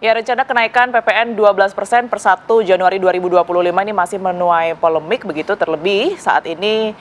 Ya, rencana kenaikan PPN 12% per 1 Januari 2025 ini masih menuai polemik begitu, terlebih saat ini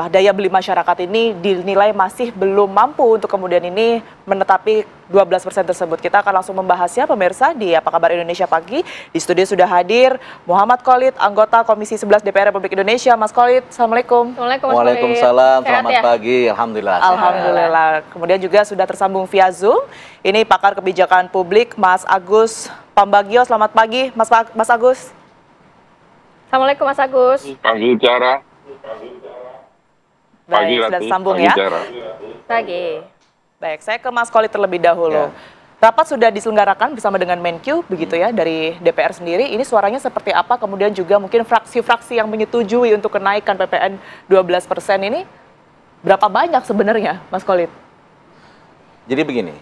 daya beli masyarakat ini dinilai masih belum mampu untuk kemudian ini menetapi 12% tersebut. Kita akan langsung membahasnya pemirsa di Apa Kabar Indonesia Pagi. Di studio sudah hadir Muhammad Khalid, anggota Komisi 11 DPR Republik Indonesia. Mas Khalid, Assalamualaikum. Waalaikumsalam, selamat pagi. Alhamdulillah. Alhamdulillah. Kemudian juga sudah tersambung via Zoom. Ini pakar kebijakan publik Mas Agus Pambagio. Selamat pagi Mas Agus. Assalamualaikum Mas Agus. Pagi Tiara. Baik, sudah sambung ya. Pagi. Baik, saya ke Mas Khalid terlebih dahulu. Ya. Rapat sudah diselenggarakan bersama dengan Menkyu, begitu ya, dari DPR sendiri. Ini suaranya seperti apa? Kemudian juga mungkin fraksi-fraksi yang menyetujui untuk kenaikan PPN 12% ini, berapa banyak sebenarnya, Mas Khalid? Jadi begini,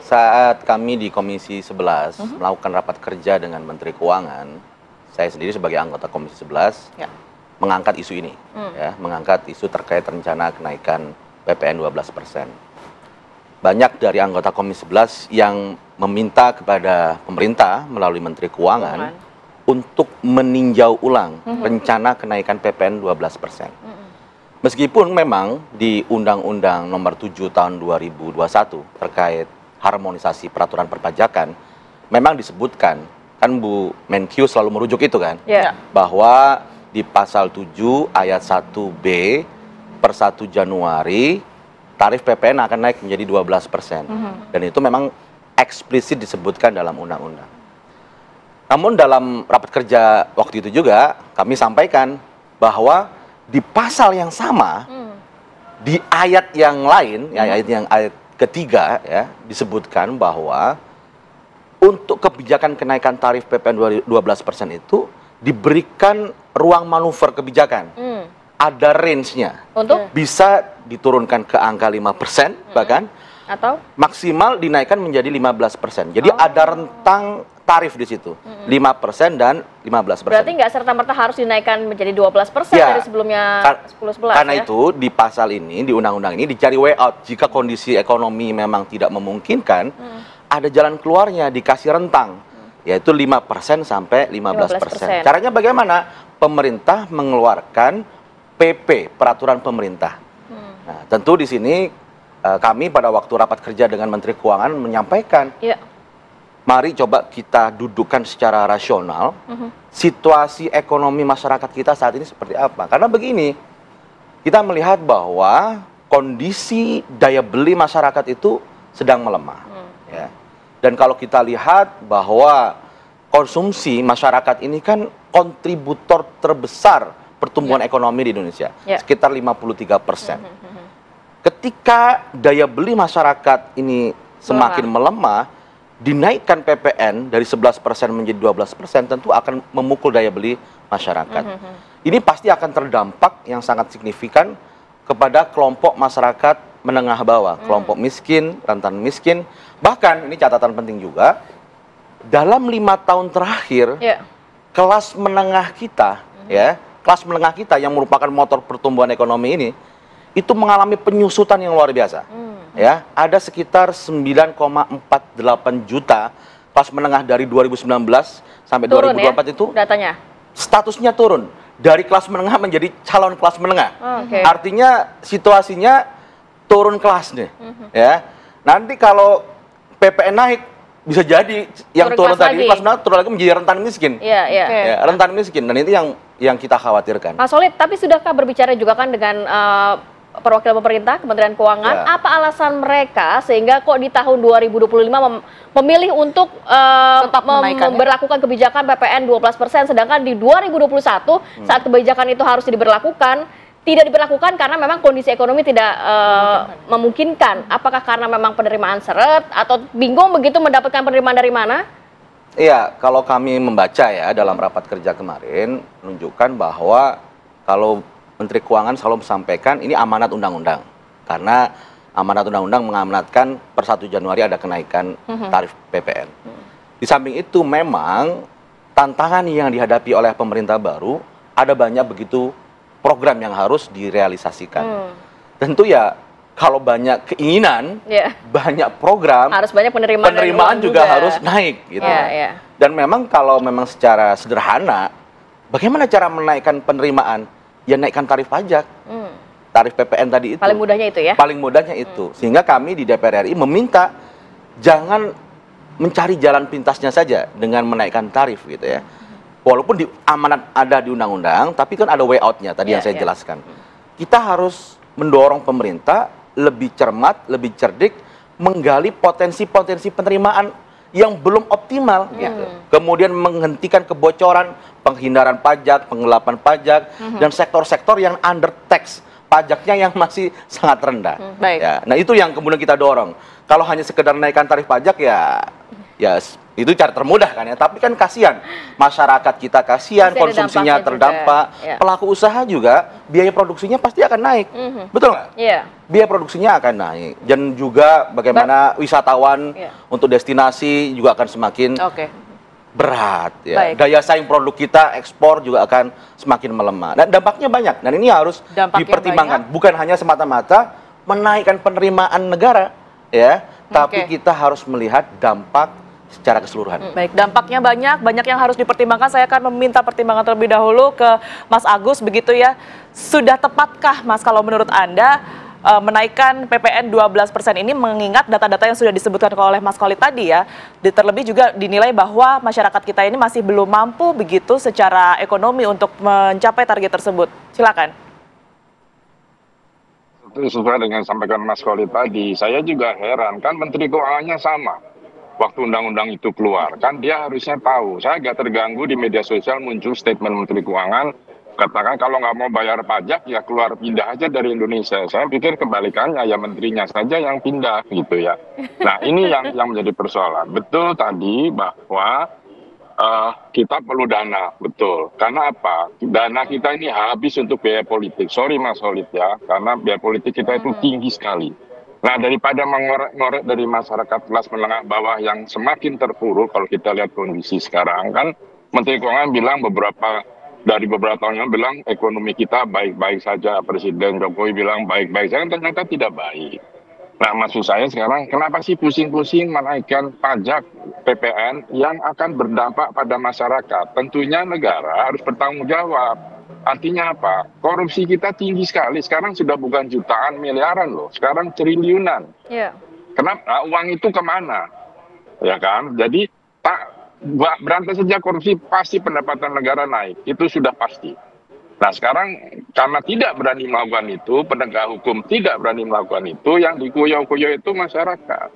saat kami di Komisi 11 melakukan rapat kerja dengan Menteri Keuangan, saya sendiri sebagai anggota Komisi 11, mengangkat isu ini, ya, mengangkat isu terkait rencana kenaikan PPN 12%. Banyak dari anggota Komisi 11 yang meminta kepada pemerintah melalui Menteri Keuangan untuk meninjau ulang rencana kenaikan PPN 12%. Meskipun memang di Undang-Undang Nomor 7 Tahun 2021 terkait harmonisasi peraturan perpajakan, memang disebutkan, kan Bu Menkyu selalu merujuk itu kan, bahwa di pasal 7 ayat 1B per 1 Januari tarif PPN akan naik menjadi 12%. Dan itu memang eksplisit disebutkan dalam undang-undang. Namun dalam rapat kerja waktu itu juga kami sampaikan bahwa di pasal yang sama, di ayat yang lain, ayat ketiga ya, disebutkan bahwa untuk kebijakan kenaikan tarif PPN 12% itu diberikan ruang manuver kebijakan. Ada range-nya. Untuk? Bisa diturunkan ke angka 5%, bahkan atau maksimal dinaikkan menjadi 15%. Jadi ada rentang tarif di situ. 5% dan 15%. Berarti nggak serta-merta harus dinaikkan menjadi 12% dari sebelumnya 10-11 Karena ya? itu di pasal ini, di undang-undang ini dicari way out. Jika kondisi ekonomi memang tidak memungkinkan, ada jalan keluarnya, dikasih rentang. Yaitu 5% sampai 15%. Caranya bagaimana? Pemerintah mengeluarkan PP, peraturan pemerintah. Nah, tentu di sini kami pada waktu rapat kerja dengan Menteri Keuangan menyampaikan, mari coba kita dudukkan secara rasional, situasi ekonomi masyarakat kita saat ini seperti apa. Karena begini, kita melihat bahwa kondisi daya beli masyarakat itu sedang melemah. Ya. Dan kalau kita lihat bahwa konsumsi masyarakat ini kan kontributor terbesar pertumbuhan ekonomi di Indonesia, sekitar 53%. Ketika daya beli masyarakat ini semakin melemah, dinaikkan PPN dari 11% menjadi 12% tentu akan memukul daya beli masyarakat. Ini pasti akan terdampak yang sangat signifikan kepada kelompok masyarakat menengah bawah, kelompok miskin, rentan miskin. Bahkan, ini catatan penting juga, dalam 5 tahun terakhir, kelas menengah kita, kelas menengah kita yang merupakan motor pertumbuhan ekonomi ini, itu mengalami penyusutan yang luar biasa. Ya, ada sekitar 9,48 juta kelas menengah dari 2019 sampai turun 2024 itu datanya. Statusnya turun dari kelas menengah menjadi calon kelas menengah. Artinya situasinya turun kelas nih. Ya. Nanti kalau PPN naik bisa jadi yang turun tadi kelas menengah turun lagi menjadi rentan miskin. Ya, rentan miskin, dan itu yang kita khawatirkan. Mas Solid, tapi sudahkah berbicara juga kan dengan perwakilan pemerintah, Kementerian Keuangan, apa alasan mereka sehingga kok di tahun 2025 memilih untuk tetap memberlakukan kebijakan PPN 12%, sedangkan di 2021 saat kebijakan itu harus tidak diberlakukan karena memang kondisi ekonomi tidak memungkinkan. Apakah karena memang penerimaan seret atau bingung begitu mendapatkan penerimaan dari mana? Iya, kalau kami membaca ya dalam rapat kerja kemarin menunjukkan bahwa kalau Menteri Keuangan selalu sampaikan ini amanat undang-undang. Karena amanat undang-undang mengamanatkan per 1 Januari ada kenaikan tarif PPN. Di samping itu memang tantangan yang dihadapi oleh pemerintah baru, ada banyak begitu program yang harus direalisasikan. Tentu ya kalau banyak keinginan, banyak program, harus banyak penerimaan juga harus naik gitu. Dan memang kalau memang secara sederhana, bagaimana cara menaikkan penerimaan? Ya naikkan tarif pajak. Tarif PPN tadi itu. Paling mudahnya itu ya? Paling mudahnya itu. Sehingga kami di DPR RI meminta jangan mencari jalan pintasnya saja dengan menaikkan tarif gitu ya. Walaupun di amanat ada di undang-undang, tapi kan ada way out-nya tadi yang saya jelaskan. Kita harus mendorong pemerintah lebih cermat, lebih cerdik, menggali potensi-potensi penerimaan yang belum optimal gitu. Kemudian menghentikan kebocoran, penghindaran pajak, penggelapan pajak, dan sektor-sektor yang under tax, pajaknya yang masih sangat rendah. Ya, nah itu yang kemudian kita dorong. Kalau hanya sekedar naikkan tarif pajak ya itu cara termudah kan ya. Tapi kan kasihan masyarakat kita, kasihan konsumsinya terdampak, pelaku usaha juga biaya produksinya pasti akan naik, betul nggak? Biaya produksinya akan naik, dan juga bagaimana wisatawan untuk destinasi juga akan semakin berat. Ya. Daya saing produk kita ekspor juga akan semakin melemah. Dan dampaknya banyak. Dan ini harus dipertimbangkan. Bukan hanya semata-mata menaikkan penerimaan negara, ya, tapi kita harus melihat dampak secara keseluruhan. Baik, dampaknya banyak yang harus dipertimbangkan. Saya akan meminta pertimbangan terlebih dahulu ke Mas Agus, begitu ya. Sudah tepatkah, Mas, kalau menurut Anda menaikkan PPN 12% ini, mengingat data-data yang sudah disebutkan oleh Mas Khalid tadi ya, terlebih juga dinilai bahwa masyarakat kita ini masih belum mampu begitu secara ekonomi untuk mencapai target tersebut. Silakan. Sesuai dengan sampaikan Mas Khalid tadi, saya juga heran, kan Menteri Keuangannya sama. Waktu undang-undang itu keluar, kan dia harusnya tahu. Saya agak terganggu di media sosial muncul statement Menteri Keuangan, katakan kalau nggak mau bayar pajak ya keluar, pindah aja dari Indonesia. Saya pikir kebalikannya, ya menterinya saja yang pindah gitu ya. Nah ini yang menjadi persoalan. Betul tadi bahwa kita perlu dana, betul. Karena apa? Dana kita ini habis untuk biaya politik. Sorry Mas Khalid ya, karena biaya politik kita itu tinggi sekali. Nah, daripada mengorek-ngorek dari masyarakat kelas menengah bawah yang semakin terpuruk, kalau kita lihat kondisi sekarang, kan Menteri Keuangan bilang beberapa tahun yang bilang ekonomi kita baik-baik saja, Presiden Jokowi bilang baik-baik saja, ternyata tidak baik. Nah, maksud saya sekarang, kenapa sih pusing-pusing menaikkan pajak PPN yang akan berdampak pada masyarakat? Tentunya negara harus bertanggung jawab. Artinya apa? Korupsi kita tinggi sekali. Sekarang sudah bukan jutaan, miliaran loh. Sekarang triliunan. Kenapa? Uang itu kemana? Ya kan? Jadi berantas saja korupsi, pasti pendapatan negara naik. Itu sudah pasti. Nah sekarang karena tidak berani melakukan itu, penegak hukum tidak berani melakukan itu, yang dikuyok-kuyok itu masyarakat.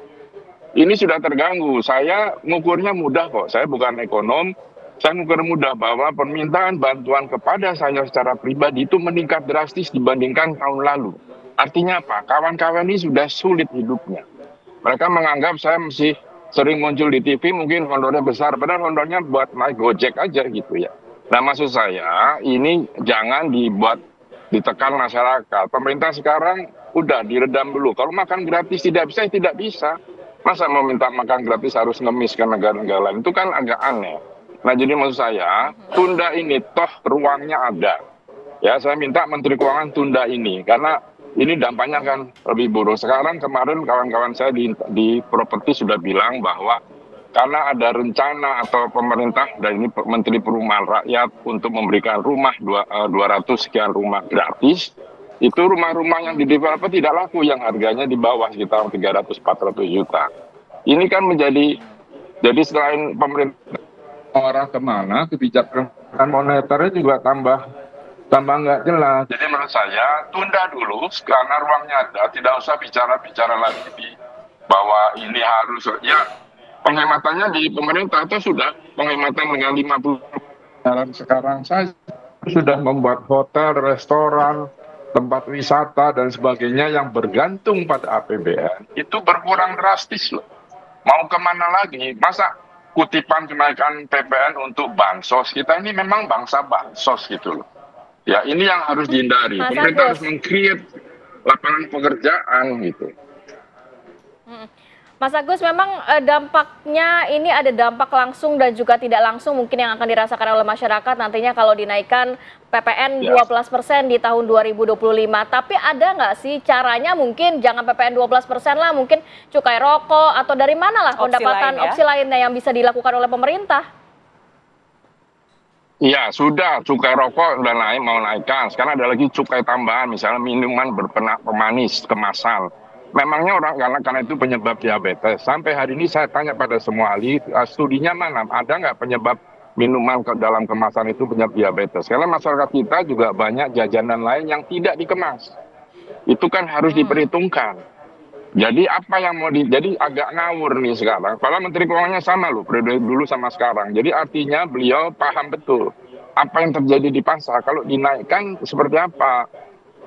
Ini sudah terganggu. Saya ngukurnya mudah kok. Saya bukan ekonom. Saya mengukur mudah bahwa permintaan bantuan kepada saya secara pribadi itu meningkat drastis dibandingkan tahun lalu. Artinya apa? Kawan-kawan ini sudah sulit hidupnya. Mereka menganggap saya masih sering muncul di TV, mungkin honornya besar, padahal honornya buat naik Gojek aja gitu ya. Nah maksud saya, ini jangan ditekan masyarakat. Pemerintah sekarang udah diredam dulu. Kalau makan gratis tidak bisa, ya tidak bisa. Masa mau minta makan gratis harus ngemis ke negara-negara lain? Itu kan agak aneh. Nah jadi maksud saya, tunda ini, toh ruangnya ada. Ya saya minta Menteri Keuangan tunda ini, karena ini dampaknya kan lebih buruk. Sekarang kemarin kawan-kawan saya di properti sudah bilang bahwa karena ada rencana atau pemerintah dan ini Menteri Perumahan Rakyat untuk memberikan rumah 200 sekian rumah gratis, itu rumah-rumah yang di developer tidak laku, yang harganya di bawah sekitar 300-400 juta. Ini kan jadi selain pemerintah orang kemana, kebijakan moneternya juga tambah nggak jelas. Jadi menurut saya tunda dulu karena ruangnya ada, tidak usah bicara lagi di bahwa ini harus ya penghematannya di pemerintah itu sudah penghematan dengan 50 sekarang saya sudah membuat hotel, restoran, tempat wisata dan sebagainya yang bergantung pada APBN itu berkurang drastis loh. Mau kemana lagi? Masa kutipan kenaikan PPN untuk bansos, kita ini memang bangsa bansos gitu loh. Ya ini yang harus dihindari. Pemerintah harus meng-create lapangan pekerjaan gitu. Mas Agus, memang dampaknya ini ada dampak langsung dan juga tidak langsung mungkin yang akan dirasakan oleh masyarakat nantinya kalau dinaikkan PPN 12% di tahun 2025. Tapi ada nggak sih caranya, mungkin jangan PPN 12% lah, mungkin cukai rokok atau dari mana lah pendapatan opsi lainnya yang bisa dilakukan oleh pemerintah? Iya, sudah cukai rokok udah naik, mau naikkan. Sekarang ada lagi cukai tambahan, misalnya minuman pemanis kemasan. Memangnya orang karena itu penyebab diabetes. Sampai hari ini saya tanya pada semua ahli, studinya mana? Ada nggak penyebab minuman dalam kemasan itu penyebab diabetes? Karena masyarakat kita juga banyak jajanan lain yang tidak dikemas. Itu kan harus diperhitungkan. Jadi apa yang mau jadi agak ngawur nih sekarang. Padahal Menteri Keuangannya sama loh, periode dulu sama sekarang. Jadi artinya beliau paham betul apa yang terjadi di pasar. Kalau dinaikkan seperti apa?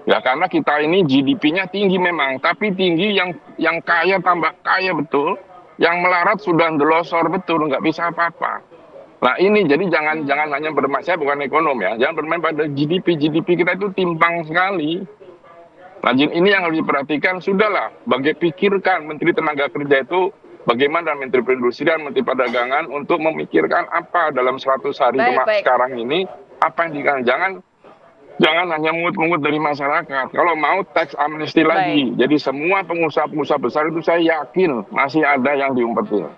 Ya karena kita ini GDP-nya tinggi memang, tapi tinggi yang kaya tambah kaya betul, yang melarat sudah ndelosor betul, nggak bisa apa-apa. Nah ini jadi jangan hanya bermain, saya bukan ekonom ya, jangan bermain pada GDP kita itu timpang sekali. Nah ini yang harus diperhatikan, sudahlah, pikirkan Menteri Tenaga Kerja itu bagaimana Menteri Perindustrian, Menteri Perdagangan untuk memikirkan apa dalam 100 hari sekarang ini, apa yang jangan hanya mungut-mungut dari masyarakat. Kalau mau tax amnesty lagi. Jadi semua pengusaha-pengusaha besar itu saya yakin masih ada yang diumpetin.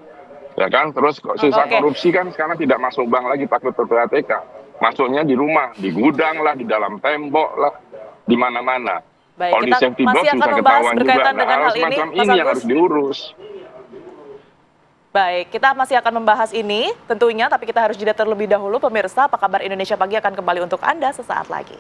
Ya kan? Terus sisa korupsi kan sekarang tidak masuk bank lagi, takut PPATK. Masuknya di rumah, di gudang lah, di dalam tembok lah, di mana-mana. Kalau di safety box bisa ketahuan juga. Nah, hal semacam ini yang harus diurus. Baik, kita masih akan membahas ini tentunya, tapi kita harus jeda terlebih dahulu. Pemirsa, Apa Kabar Indonesia Pagi akan kembali untuk Anda sesaat lagi.